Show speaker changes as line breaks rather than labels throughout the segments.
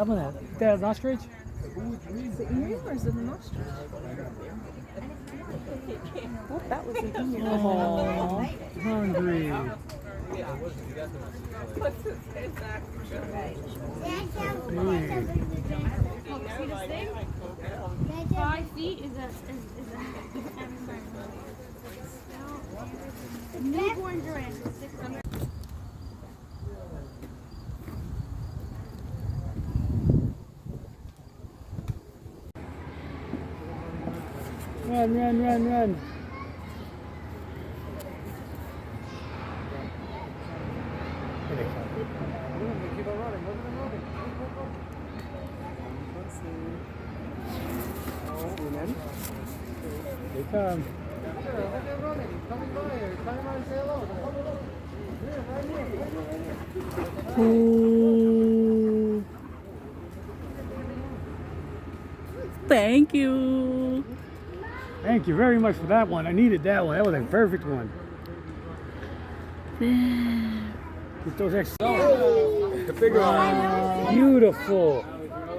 I'm gonna. That's an ostrich?
Is it ear or is it an ostrich? Oh, that was an ear.
Oh, hungry.
What's his exact?
See this thing? 5 feet is a newborn giraffe. 600.
Run, run, run, run. Here they come.
Keep on running. Look at them running.
They come.
Look at them running. He's coming by here. He's coming by and say hello. Here, right here.
Ooh. Thank you.
Thank you very much for that one. I needed that one. That was a perfect one. Get those extra.
Bigger one.
Beautiful.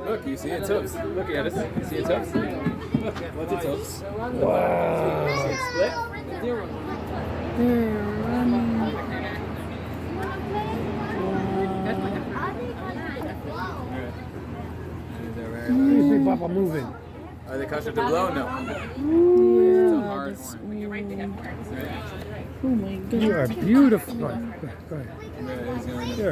Look, you see its hooves. Look at it. You see its hooves? Look, what's its hooves?
Wow.
See it split?
They're running.
These big papa moving.
Are they cautious to blow? No.
Yeah.
It's a hard one.
Oh my god.
You are beautiful. Go ahead. Go ahead.
Yeah, he's gonna-
Sure.